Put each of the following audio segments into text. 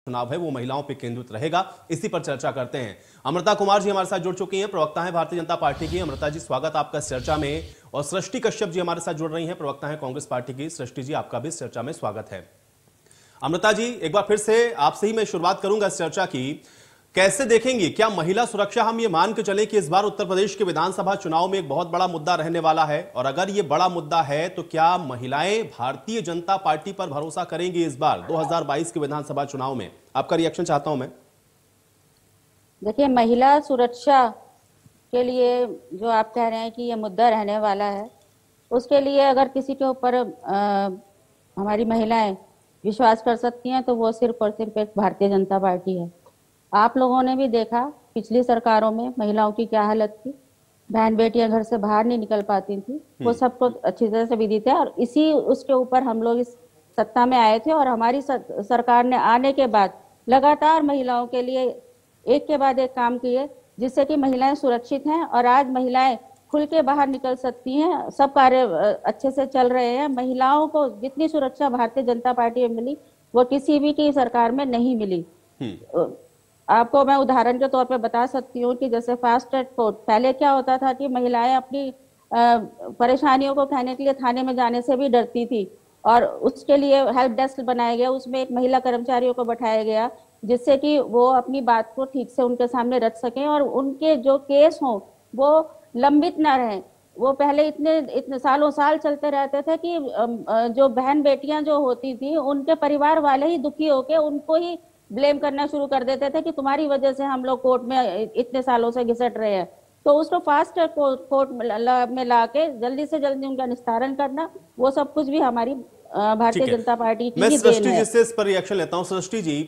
चुनाव है वो महिलाओं पर केंद्रित रहेगा। इसी पर चर्चा करते हैं। अमृता कुमार जी हमारे साथ जुड़ चुकी हैं, प्रवक्ता हैं भारतीय जनता पार्टी की। अमृता जी, स्वागत आपका इस चर्चा में। और सृष्टि कश्यप जी हमारे साथ जुड़ रही हैं, प्रवक्ता हैं कांग्रेस पार्टी की। सृष्टि जी, आपका भी इस चर्चा में स्वागत है। अमृता जी, एक बार फिर से आपसे ही मैं शुरुआत करूंगा इस चर्चा की। कैसे देखेंगी, क्या महिला सुरक्षा, हम ये मान के चलें कि इस बार उत्तर प्रदेश के विधानसभा चुनाव में एक बहुत बड़ा मुद्दा रहने वाला है, और अगर ये बड़ा मुद्दा है तो क्या महिलाएं भारतीय जनता पार्टी पर भरोसा करेंगी इस बार 2022 के विधानसभा चुनाव में? आपका रिएक्शन चाहता हूं मैं। देखिए, महिला सुरक्षा के लिए जो आप कह रहे हैं कि ये मुद्दा रहने वाला है, उसके लिए अगर किसी के ऊपर हमारी महिलाएं विश्वास कर सकती हैं तो वो सिर्फ और सिर्फ एक भारतीय जनता पार्टी है। आप लोगों ने भी देखा पिछली सरकारों में महिलाओं की क्या हालत थी। बहन बेटियां घर से बाहर नहीं निकल पाती थी, वो सबको अच्छी तरह से विदित है। और इसी उसके ऊपर हम लोग इस सत्ता में आए थे, और हमारी सरकार ने आने के बाद लगातार महिलाओं के लिए एक के बाद एक काम किए, जिससे कि महिलाएं सुरक्षित हैं और आज महिलाएं खुल के बाहर निकल सकती हैं। सब कार्य अच्छे से चल रहे हैं। महिलाओं को जितनी सुरक्षा भारतीय जनता पार्टी में मिली वो किसी भी की सरकार में नहीं मिली। आपको मैं उदाहरण के तौर पे बता सकती हूँ कि जैसे फास्ट ट्रैक कोर्ट, पहले क्या होता था कि महिलाएं अपनी परेशानियों को कहने के लिए थाने में जाने से भी डरती थी, और उसके लिए हेल्प डेस्क बनाया गया, उसमें एक महिला कर्मचारियों को बैठाया गया जिससे कि वो अपनी बात को ठीक से उनके सामने रख सकें और उनके जो केस हों वो लंबित ना रहें। वो पहले इतने इतने सालों साल चलते रहते थे कि जो बहन बेटियां जो होती थी उनके परिवार वाले ही दुखी होके उनको ही ब्लेम करना शुरू कर देते थे कि तुम्हारी वजह से हम लोग कोर्ट में इतने सालों से घिसट रहे हैं। तो उसको फास्ट कोर्ट में ला के जल्दी से जल्दी उनका निस्तारण करना, वो सब कुछ भी हमारी भारतीय जनता पार्टी की मैं ही सृष्टि देन है। जी से इस पर रिएक्शन लेता हूं। सृष्टि जी,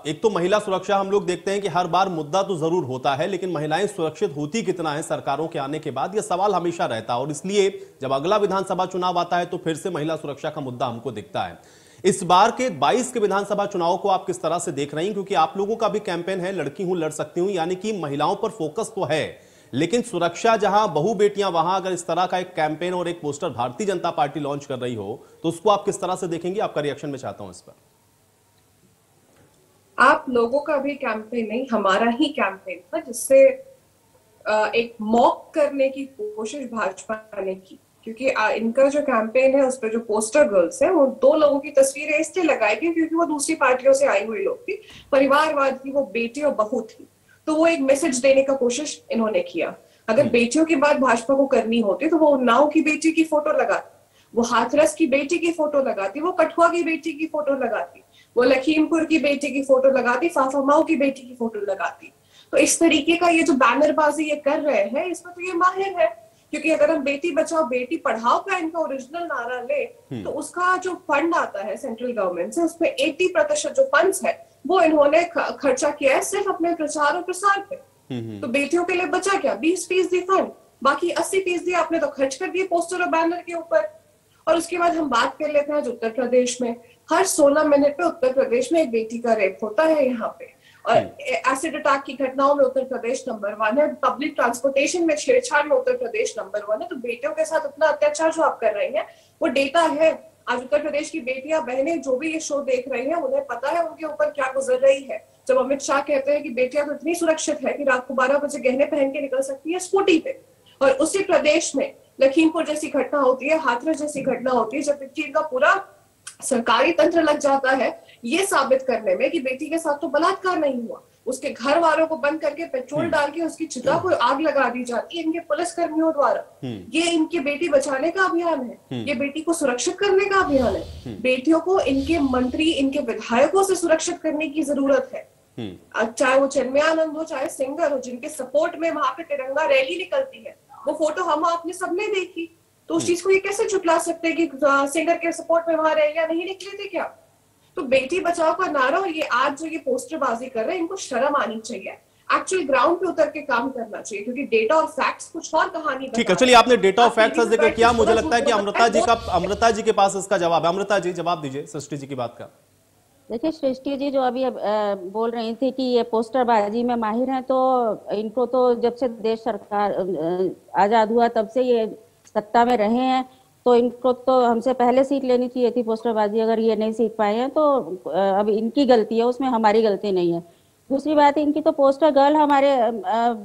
एक तो महिला सुरक्षा हम लोग देखते हैं कि हर बार मुद्दा तो जरूर होता है, लेकिन महिलाएं सुरक्षित होती कितना है सरकारों के आने के बाद, यह सवाल हमेशा रहता है। और इसलिए जब अगला विधानसभा चुनाव आता है तो फिर से महिला सुरक्षा का मुद्दा हमको दिखता है। इस बार के 22 के विधानसभा चुनाव को आप किस तरह से देख रही हैं? क्योंकि आप लोगों का भी कैंपेन है लड़की हूं लड़ सकती हूं, यानी कि महिलाओं पर फोकस तो है, लेकिन सुरक्षा जहां बहु बेटियां वहां अगर इस तरह का एक कैंपेन और एक poster Bharatiya Janata party launch कर रही हो तो उसको आप किस तरह से देखेंगे? आपका रिएक्शन मैं चाहता हूं इस पर। आप लोगों का भी कैंपेन नहीं, हमारा ही कैंपेन था, जिससे एक मॉक करने की कोशिश भाजपा ने की। क्योंकि इनका जो कैंपेन है उस पर जो पोस्टर गर्ल्स है वो दो लोगों की तस्वीरें इसलिए लगाई गई क्योंकि वो दूसरी पार्टियों से आई हुई लोग थी, परिवारवाद की, वो बेटी और बहू थी। तो वो एक मैसेज देने का कोशिश इन्होंने किया। अगर बेटियों की बात भाजपा को करनी होती तो वो उन्नाव की बेटी की फोटो लगाती, वो हाथरस की बेटी की फोटो लगाती, वो कठुआ की बेटी की फोटो लगाती, वो लखीमपुर की बेटी की फोटो लगाती, फाफामाओ की बेटी की फोटो लगाती। तो इस तरीके का ये जो बैनरबाजी ये कर रहे हैं, इसमें तो ये माहिर है। क्योंकि अगर हम बेटी बचाओ बेटी पढ़ाओ का इनका ओरिजिनल नारा ले तो उसका जो फंड आता है सेंट्रल गवर्नमेंट से, उसमें 80% जो फंड्स है वो इन्होंने खर्चा किया है सिर्फ अपने प्रचार और प्रसार पे। तो बेटियों के लिए बचा क्या? 20% फंड, बाकी 80% आपने तो खर्च कर दिए पोस्टर और बैनर के ऊपर। और उसके बाद हम बात कर लेते हैं उत्तर प्रदेश में हर 16 मिनट पे उत्तर प्रदेश में एक बेटी का रेप होता है यहाँ पे, और एसिड अटैक की घटनाओं में उत्तर प्रदेश नंबर 1 है, पब्लिक ट्रांसपोर्टेशन में छेड़छाड़ में उत्तर प्रदेश नंबर 1 है। तो बेटियों के साथ इतना अत्याचार जो आप कर रही हैं वो डेटा है। आज उत्तर प्रदेश की बेटियां बहनें जो भी ये शो देख रही हैं उन्हें पता है उनके ऊपर क्या गुजर रही है। जब अमित शाह कहते हैं कि बेटियां तो इतनी सुरक्षित है कि रात को 12 बजे गहने पहन के निकल सकती है स्कूटी पे, और उसी प्रदेश में लखीमपुर जैसी घटना होती है, हाथरस जैसी घटना होती है, जब इनका पूरा सरकारी तंत्र लग जाता है ये साबित करने में कि बेटी के साथ तो बलात्कार नहीं हुआ, उसके घर वालों को बंद करके पेट्रोल डाल के उसकी चिता को आग लगा दी जाती है इनके पुलिस कर्मियों द्वारा। ये इनकी बेटी बचाने का अभियान है, ये बेटी को सुरक्षित करने का अभियान है। बेटियों को इनके मंत्री इनके विधायकों से सुरक्षित करने की जरूरत है, चाहे वो चिन्मयानंद हो चाहे सिंगर हो, जिनके सपोर्ट में वहां पे तिरंगा रैली निकलती है। वो फोटो हम आपने सबने देखी, तो उस चीज को ये कैसे चुटला सकते हैं कि सिंगर के सपोर्ट में वहां रैलियां नहीं निकली थी क्या? तो बेटी बचाओ का नारा और ये आज जो ये पोस्टरबाजी कर रहे हैं इनको शर्म आनी चाहिए। एक्चुअली ग्राउंड पे उतर के काम करना चाहिए, क्योंकि डेटा और फैक्ट्स कुछ और कहानी। ठीक है, चलिए आपने डेटा और फैक्ट्स का जिक्र किया, मुझे लगता है कि अमृता जी के पास इसका जवाब है। अमृता जी जवाब दीजिए सृष्टि जी की बात का। देखिए, सृष्टि जी जो अभी बोल रही थी कि ये पोस्टरबाजी में माहिर हैं, तो इनको तो जब से देश सरकार आजाद हुआ तब से ये सत्ता में रहे हैं, तो इनको तो हमसे पहले सीट लेनी चाहिए थी पोस्टरबाजी। अगर ये नहीं सीख पाए हैं तो अब इनकी गलती है, उसमें हमारी गलती नहीं है। दूसरी बात, इनकी तो पोस्टर गर्ल हमारे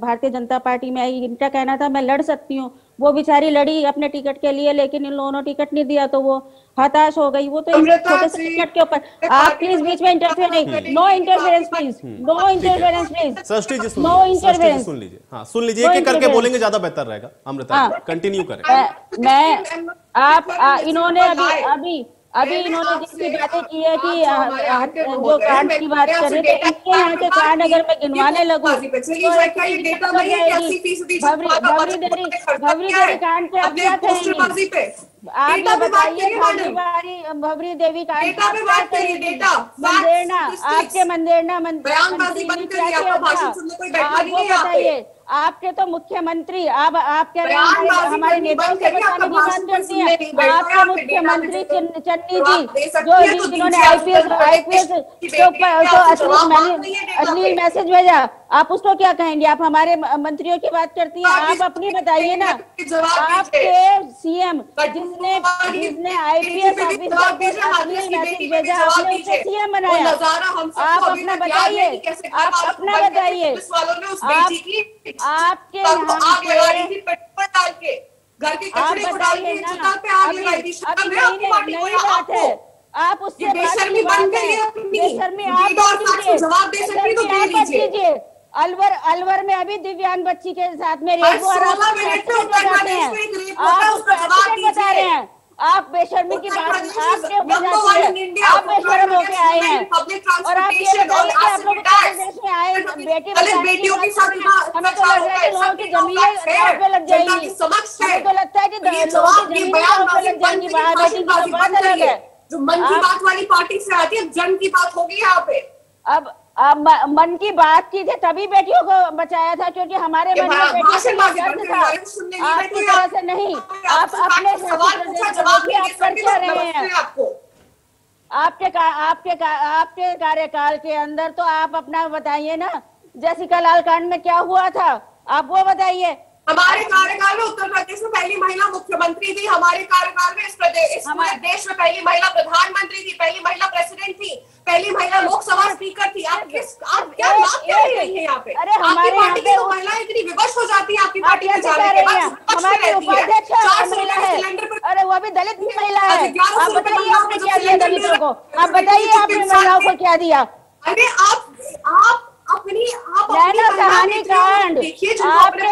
भारतीय जनता पार्टी में आई। इनका कहना था मैं लड़ सकती हूँ, वो बेचारी लड़ी अपने टिकट के लिए, लेकिन इन लोगों ने टिकट नहीं दिया तो वो हताश हो गई। वो तो इस छोटे से टिकट के ऊपर। आप प्लीज बीच में इंटरफेयर नहीं, no interference please, no interference please, Srishti ji no interference. सुन लीजिए। हाँ सुन लीजिए, एक एक करके बोलेंगे, ज्यादा बेहतर रहेगा। अमृता कंटिन्यू करें। मैं आप इन्होंने अभी इन्होंने जितनी बातें की है कि जो कांड की बात कर रहे थे, इनके यहाँ के कांड अगर मैं गिनवाने लगूं तो भवरी देवी कांड पे अब क्या कहेंगी? आप ये बताइए, भवरी देवी कांड मंदेरना, आपके मंदेरना मंत्री ने क्या किया था? आप वो बताइए। आपके तो मुख्यमंत्री, आप कह रहे हैं हमारे नेताओं से बचाने की बात करती हैं। आपके मुख्यमंत्री चन्नी जी जो जिन्होंने आईपीएस के ऊपर अश्लील मैसेज भेजा, आप उसको क्या कहेंगे? आप हमारे मंत्रियों की बात करती हैं, आप अपनी बताइए ना। आपके सीएम जिसने आईपीएस ऑफिसर को अश्लील मैसेज भेजा, आपने उसे सीएम बनाया। आप अपना बताइए, आप अपना बताइए। आपके घर के कचरे को डाल के छत पे आग लगाई थी। नई बात है, आप उससे बेशर्मी बन गई है अपनी। बेशर्मी आप जवाब दे सकती तो दे लीजिए। अलवर में अभी दिव्यांग बच्ची के साथ में रेप हुआ, आप बता रहे हैं। आप बेशर्मी की बात आपके ऊपर जाती है, आप बेशर्म होके आए हैं। और आप ये बताइए कि आप लोग देश में आए बेटियों के साथ, हमें तो लग रहा है कि लोगों की जमीनें पे लग जाएंगी। हमें तो लगता है कि लोगों की जमीनें पे लग जाएंगी। बाहर बेटी की तो बात अलग है। जो मन की बात वाली पार्टी से आती है, जन की बात होगी यहाँ पे। अब मन की बात की थी तभी बेटियों को बचाया था, क्योंकि हमारे मन में बेटियों के लिए दर्द था। आपकी तरह से नहीं, आप अपने आप कर क्या रहे हैं? आपके कार्यकाल के अंदर तो आप अपना बताइए ना। जैसिका लाल कांड में क्या हुआ था, आप वो बताइए। हमारे कार्यकाल में उत्तर प्रदेश में पहली महिला मुख्यमंत्री थी। हमारे कार्यकाल में इस पूरे देश में पहली महिला प्रधानमंत्री थी, पहली महिला प्रेसिडेंट थी, पहली महिला लोकसभा स्पीकर थी। आप क्या बात कर रही हैं यहाँ पे? अरे हमारे पार्टी की तो महिला इतनी विवश हो जाती है आपकी पार्टी में जाने के बाद। हमारे उपाध्यक्ष महिला है, अरे वो भी दलित महिला है। आप बताइए आपने क्या दिया दलितों को? आप बताइए आपने महिलाओं को क्या दिया? अरे आप नैना कहानी कांड, आपके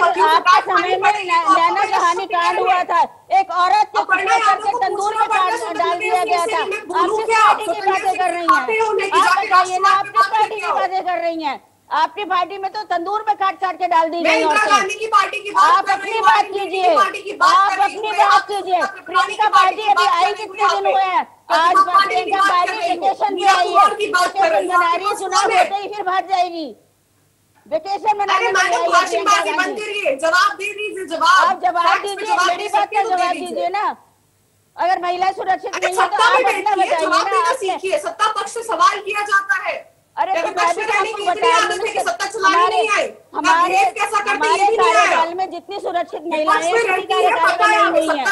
समय में नैना कहानी कांड हुआ था। एक औरत को पकड़ करके तंदूर में डाल दिया गया था। आप किस पार्टी की बातें कर रही हैं? आप बताइए ना, आप किस पार्टी की बातें कर रही हैं? आपकी पार्टी में तो तंदूर में काट काट के डाल दी गई औरतें। आप अपनी बात कीजिए, आप अपनी बात कीजिए। प्रियंका पार्टी अभी आई कितने दिन हुए हैं? आज प्रियंका पार्टी वेकेशन पे आई है, वेकेशन मना रही है, चुनाव होते ही फिर भाग जाएगी। वेकेशन मनाने जवाब दे दीजिए। आप जवाब दीजिए, मेरी बात का जवाब दीजिए ना। अगर महिला सुरक्षित नहीं है तो आप अपना बताइए ना। सत्ता पक्ष से सवाल किया जाता है। अरे तो मैं भी आपको बता हमारे कार्यकाल में जितनी सुरक्षित महिलाएं किसी कार्यकाल में नहीं हुई है।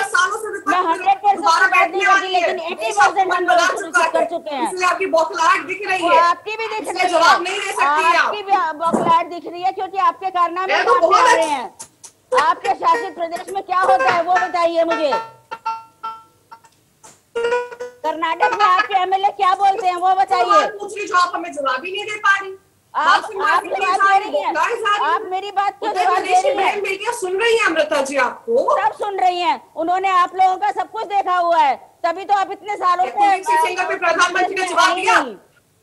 मैं 100% बात नहीं करती, लेकिन 80% हम लोग सुरक्षित कर चुके हैं। आपकी बौखलाहट दिख रही है, आपकी भी दिख रही है, आपकी भी बौखलाहट दिख रही है, क्योंकि आपके कारनामे सामने आ रहे हैं। आपके शासित प्रदेश में क्या होता है वो बताइए मुझे। कर्नाटक में आपके एमएलए क्या बोलते हैं वो बताइए। जो आप हमें जवाब ही नहीं दे पा रही। आप जवाब दे रही हैं, आप मेरी बात क्यों जवाब दे रही हैं? सुन रही हैं अमृता जी, आपको सब सुन रही हैं। उन्होंने आप लोगों का सब कुछ देखा हुआ है, तभी तो आप इतने सालों से प्रधानमंत्री ने जवाब दिया।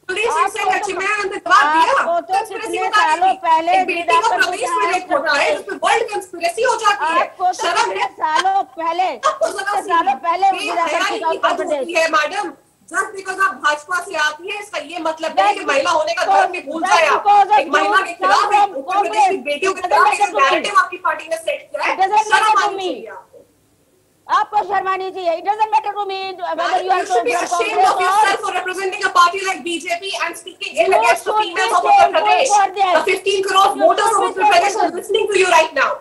आपको तो कितने सालों पहले मैडम, जस्ट बिकॉज आप भाजपा से आती है इसका ये मतलब है कि महिला होने का धर्म भी भूल जाए आप। एक महिला के खिलाफ उत्तर प्रदेश की बेटियों के खिलाफ एक नैरेटिव आपकी पार्टी ने सेट किया है। शर्म आनी चाहिए आपको शर्म आनी चाहिए। It doesn't matter to me whether you are should be ashamed of yourself for representing a party like BJP and speaking ill against the females of Uttar Pradesh. The 15 crore voters of Uttar Pradesh are listening to you right now.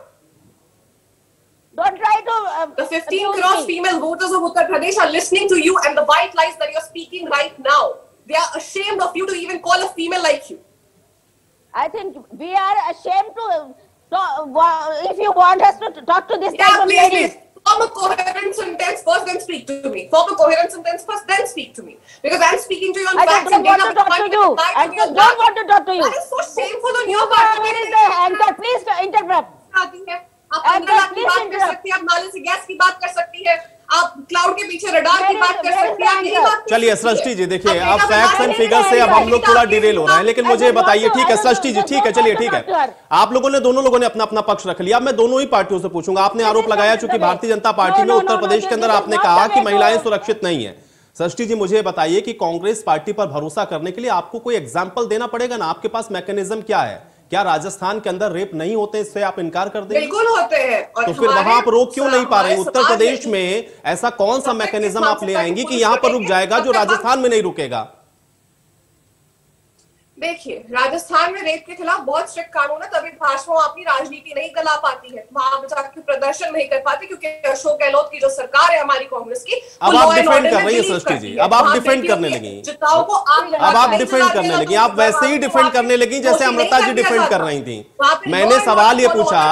Don't try to. The 15 crore female voters of Uttar Pradesh are listening to you and the white lies that you're speaking right now. They are ashamed of you to even call a female like you. I think we are ashamed to. If you want us to talk to this type of ladies. Form a coherent sentence first, then speak to me. Form a coherent sentence first, then speak to me. Because I'm speaking to you on facts and data. I don't want to talk to you. I just don't want to talk to you. That is so shameful on your part. Where is the anchor? Please interrupt. आप 15 लाख की बात कर सकती है, आप नाले से gas की बात कर सकती है, आप क्लाउड के पीछे रडार की बात कर सकती है, आप यही बात कर चलिए सृष्टि जी, देखिए अब फैक्ट्स एंड फिगर से अब हम लोग थोड़ा डिरेल हो रहे हैं, लेकिन मुझे बताइए, ठीक है सृष्टि जी, ठीक है, चलिए ठीक है, आप लोगों ने दोनों लोगों ने अपना अपना पक्ष रख लिया। अब मैं दोनों ही पार्टियों से पूछूंगा। आपने आरोप लगाया चूंकि भारतीय जनता पार्टी में उत्तर प्रदेश के अंदर आपने कहा कि महिलाएं सुरक्षित नहीं है। सृष्टि जी, मुझे बताइए कि कांग्रेस पार्टी पर भरोसा करने के लिए आपको कोई एग्जाम्पल देना पड़ेगा ना, आपके पास मैकेनिज्म क्या है? क्या राजस्थान के अंदर रेप नहीं होते, इससे आप इनकार कर देंगे? बिल्कुल होते हैं। तो फिर वहां आप रोक क्यों नहीं पा रहे? उत्तर प्रदेश में ऐसा कौन सा मैकेनिज्म आप ले आएंगी कि यहां पर रुक जाएगा जो राजस्थान में नहीं रुकेगा? देखिए, राजस्थान में रेप के खिलाफ बहुत स्ट्रिक्ट कानून है, तभी भाजपा अपनी राजनीति नहीं गला पाती है, वहां जाकर प्रदर्शन नहीं कर पाती, क्योंकि अशोक गहलोत की जो सरकार है हमारी कांग्रेस की, अब आप डिफेंड कर रही है सृष्टि जी, अब आप डिफेंड करने लगी, अब आप डिफेंड करने लगी, आप वैसे ही डिफेंड करने लगी जैसे अमृता जी डिफेंड कर रही थी। मैंने सवाल ये पूछा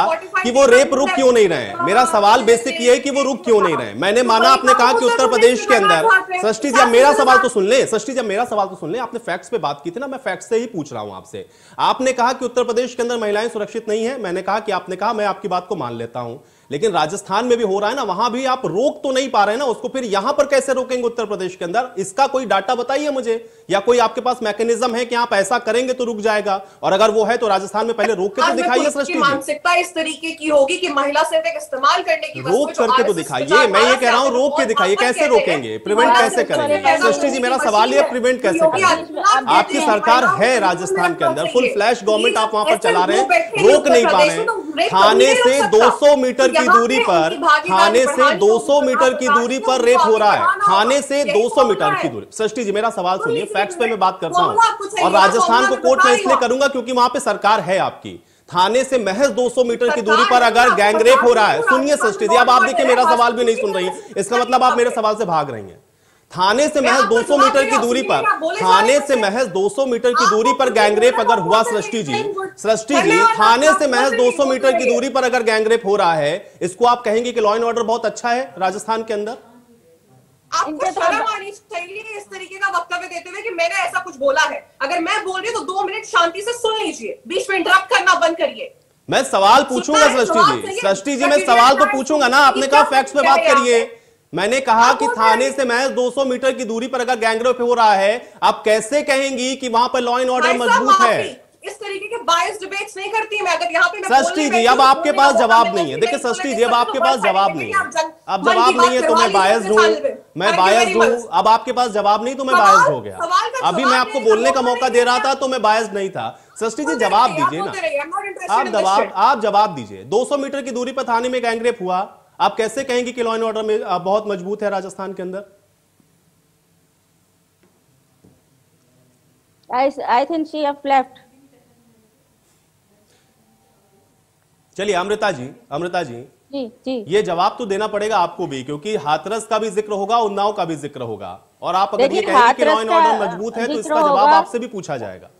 कि वो रेप रुक क्यों नहीं रहे। मेरा सवाल बेसिक ये है कि वो रुक क्यों नहीं रहे। मैंने माना, आपने कहा कि उत्तर प्रदेश के अंदर, सृष्टि जी अब मेरा सवाल तो सुन ले, सृष्टि जी अब मेरा सवाल तो सुन ले, आपने फैक्ट्स पे बात की थी ना, मैं फैक्ट्स से ही पूछ रहा हूं आपसे। आपने कहा कि उत्तर प्रदेश के अंदर महिलाएं सुरक्षित नहीं है, मैंने कहा कि आपने कहा, मैं आपकी बात को मान लेता हूं, लेकिन राजस्थान में भी हो रहा है ना, वहां भी आप रोक तो नहीं पा रहे ना उसको, फिर यहां पर कैसे रोकेंगे उत्तर प्रदेश के अंदर? इसका कोई डाटा बताइए मुझे, या कोई आपके पास मैकेनिज्म है कि आप ऐसा करेंगे तो रुक जाएगा, और अगर वो है तो राजस्थान में पहले रोक के तो दिखाइए सृष्टि जी। मानसिकता इस तरीके की होगी कि महिला सिर्फ एक इस्तेमाल करने की, रोक करके तो दिखाइए। मैं ये कह रहा हूं रोक के दिखाइए, कैसे रोकेंगे, प्रिवेंट कैसे करेंगे? सृष्टि जी मेरा सवाल ये, प्रिवेंट कैसे करेंगे? आपकी सरकार है राजस्थान के अंदर, फुल फ्लैश गवर्नमेंट आप वहां पर चला रहे हैं, रोक नहीं पा रहे हैं। थाने से 200 मीटर की दूरी पर, थाने से 200 मीटर की दूरी पर रेप हो रहा है, थाने से 200 मीटर की दूरी। सृष्टि जी मेरा सवाल सुनिए, फैक्ट्स पे मैं बात करता हूं, और राजस्थान को कोर्ट में इसलिए करूंगा क्योंकि वहां पे सरकार है आपकी। थाने से महज 200 मीटर की दूरी पर अगर गैंग रेप हो रहा है, सुनिए सृष्टि जी, अब आप देखिए मेरा सवाल भी नहीं सुन रही है, इसका मतलब आप मेरे सवाल से भाग रही हैं। थाने से महज 200 मीटर की दूरी पर, थाने से महज 200 मीटर की दूरी पर गैंगरेप अगर हुआ, सृष्टि जी, थाने से महज 200 मीटर की दूरी पर अगर गैंगरेप हो रहा है, इसको आप कहेंगे कि लॉ एंड ऑर्डर बहुत अच्छा है राजस्थान के अंदर? आपको शर्म आनी चाहिए इस तरीके का वक्तव्य देते हुए कि मैंने ऐसा कुछ बोला है। अगर मैं बोल रही हूँ तो 2 मिनट शांति से सुन लीजिए, बीच में इंटरप्ट करना बंद करिए। मैं सवाल पूछूंगा सृष्टि जी, मैं सवाल तो पूछूंगा ना। आपने कहा फैक्ट्स पे बात करिए, मैंने कहा कि थाने से महज 200 मीटर की दूरी पर अगर गैंगरेप हो रहा है, आप कैसे कहेंगी कि वहां पर लॉ एंड ऑर्डर मजबूत है? इस तरीके के बायस डिबेट्स नहीं करती मैं। अगर यहाँ पे सृष्टि जी अब आपके पास जवाब नहीं है, देखिए सृष्टि जी अब आपके पास जवाब नहीं है, अब जवाब नहीं है तो मैं बायस्ड हूं, मैं बायस्ड हूं। अब आपके पास जवाब नहीं तो मैं बायस्ड हो गया। अभी मैं आपको बोलने का मौका दे रहा था तो मैं बायस्ड नहीं था। सृष्टि जी जवाब दीजिए ना, आप जवाब दीजिए। 200 मीटर की दूरी पर थाने में गैंगरेप हुआ, आप कैसे कहेंगे कि लॉ एंड ऑर्डर में बहुत मजबूत है राजस्थान के अंदर? I think she have left. चलिए अमृता जी जी ये जवाब तो देना पड़ेगा आपको भी, क्योंकि हाथरस का भी जिक्र होगा, उन्नाव का भी जिक्र होगा, और आप अगर ये कहेंगे कि लॉ एंड ऑर्डर मजबूत है तो इसका जवाब आपसे भी पूछा जाएगा।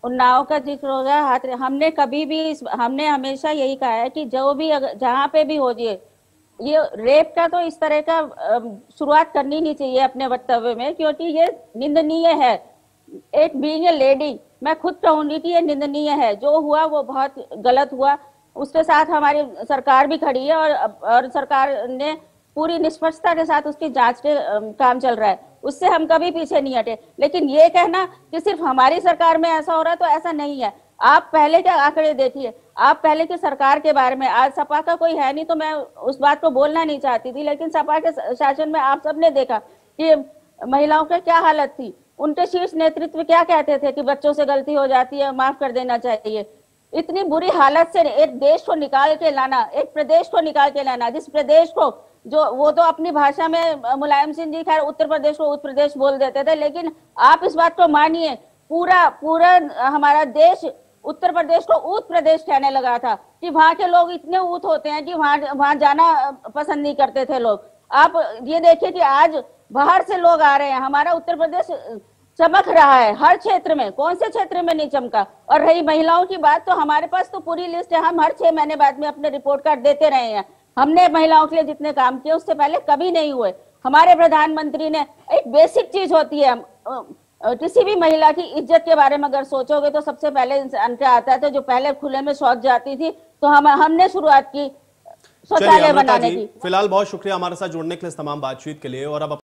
उन्नाव का जिक्र होगा, हमने कभी भी हमने हमेशा यही कहा है कि जो भी जहाँ पे भी हो जाए, ये रेप का तो इस तरह का शुरुआत करनी नहीं चाहिए अपने वक्तव्य में, क्योंकि ये निंदनीय है। एक बीइंग ए लेडी मैं खुद कहूंगी कि ये निंदनीय है, जो हुआ वो बहुत गलत हुआ। उसके साथ हमारी सरकार भी खड़ी है, और सरकार ने पूरी निष्पक्षता के साथ उसकी जांच के काम चल रहा है, उससे हम कभी पीछे नहीं हटे। लेकिन ये कहना कि सिर्फ हमारी सरकार में ऐसा हो रहा है, तो ऐसा नहीं है। आप पहले के आंकड़े देखिए, आप पहले की सरकार के बारे में, आज सपा का कोई है नहीं तो मैं उस बात को बोलना नहीं चाहती थी, लेकिन सपा के शासन में आप सबने देखा कि महिलाओं की क्या हालत थी। उनके शीर्ष नेतृत्व क्या कहते थे कि बच्चों से गलती हो जाती है, माफ कर देना चाहिए। इतनी बुरी हालत से एक देश को निकाल के लाना, एक प्रदेश को निकाल के लाना, जिस प्रदेश को जो वो तो अपनी भाषा में मुलायम सिंह जी खैर उत्तर प्रदेश को उत्तर प्रदेश बोल देते थे, लेकिन आप इस बात को मानिए, पूरा हमारा देश उत्तर प्रदेश को ऊत प्रदेश कहने लगा था कि वहां के लोग इतने ऊत होते हैं कि वहां जाना पसंद नहीं करते थे लोग। आप ये देखिए कि आज बाहर से लोग आ रहे हैं, हमारा उत्तर प्रदेश चमक रहा है हर क्षेत्र में, कौन से क्षेत्र में नहीं चमका। और रही महिलाओं की बात, तो हमारे पास तो पूरी लिस्ट है, हम हर 6 महीने बाद में अपने रिपोर्ट कार्ड देते रहे हैं। हमने महिलाओं के लिए जितने काम किए उससे पहले कभी नहीं हुए। हमारे प्रधानमंत्री ने, एक बेसिक चीज होती है, किसी भी महिला की इज्जत के बारे में अगर सोचोगे तो सबसे पहले इंसान क्या आता है, तो जो पहले खुले में शौच जाती थी तो हमने शुरुआत की शौचालय बनाने की। फिलहाल बहुत शुक्रिया हमारे साथ जुड़ने के लिए, इस तमाम बातचीत के लिए। और अब